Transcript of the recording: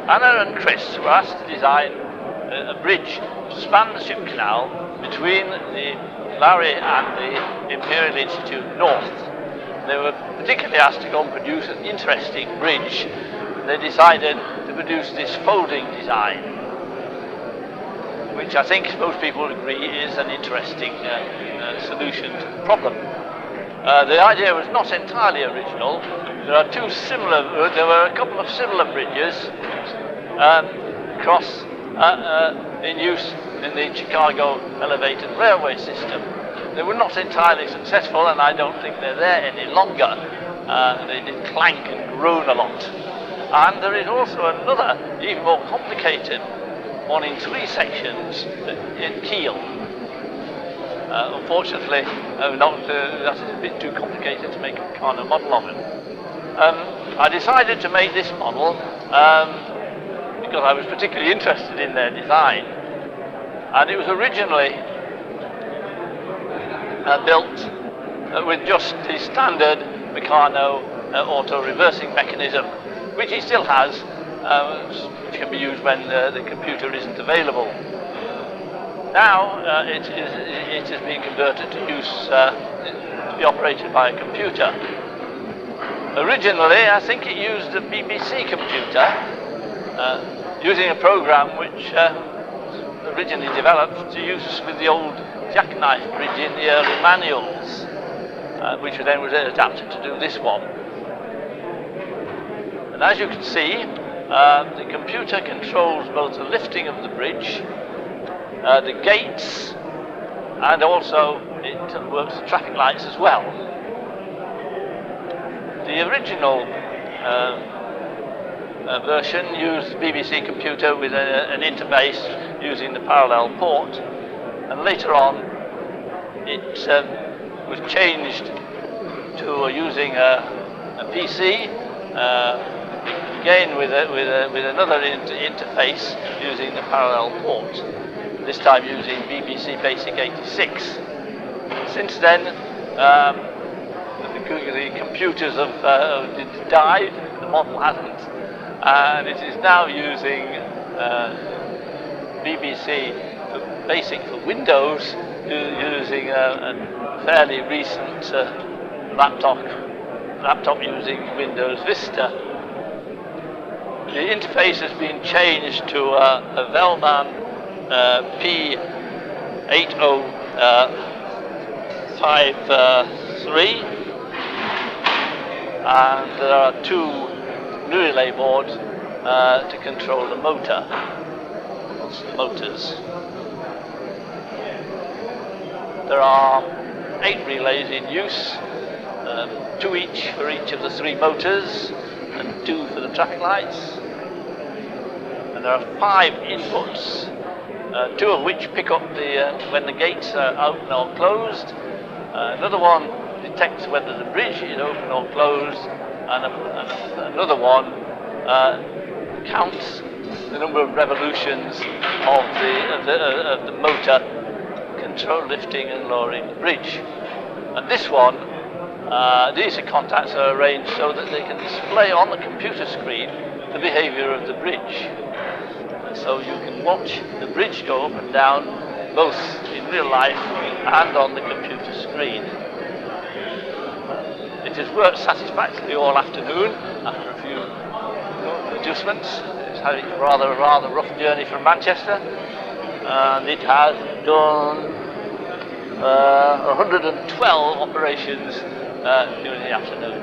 Anna and Chris were asked to design a bridge to span the ship canal between the Lowry and the Imperial Institute North. They were particularly asked to go and produce an interesting bridge. They decided to produce this folding design, which I think most people would agree is an interesting solution to the problem. The idea was not entirely original. There were a couple of similar bridges in use in the Chicago elevated railway system. They were not entirely successful, and I don't think they're there any longer. They did clank and groan a lot. And there is also another, even more complicated one in 3 sections in Kiel. Unfortunately, that is a bit too complicated to make a kind of model of it. I decided to make this model because I was particularly interested in their design. And it was originally built with just the standard Meccano auto reversing mechanism, which it still has, which can be used when the computer isn't available. Now it is being converted to be operated by a computer. Originally, I think it used a BBC computer, using a program which originally developed to use with the old jackknife bridge in the early manuals, which then was adapted to do this one. And as you can see, the computer controls both the lifting of the bridge, the gates, and also it works the traffic lights as well. The original version used the BBC computer with an interface using the parallel port, and later on it was changed to using a PC, again with another interface using the parallel port, this time using BBC Basic 86. Since then, the computers have died, the model hasn't, and it is now using BBC Basic for Windows, using a fairly recent laptop using Windows Vista. The interface has been changed to a Velman P8053, and there are 2 new relay boards to control the motors. There are 8 relays in use, 2 each for each of the 3 motors, and 2 for the traffic lights. And there are 5 inputs, 2 of which pick up when the gates are open or closed. Another one detects whether the bridge is open or closed, and another one counts the number of revolutions of the motor control lifting and lowering the bridge. And this one, these contacts are arranged so that they can display on the computer screen the behavior of the bridge. And so you can watch the bridge go up and down both in real life and on the computer screen. It has worked satisfactorily all afternoon after a few adjustments. It's had a rather rough journey from Manchester, and it has done 112 operations during the afternoon.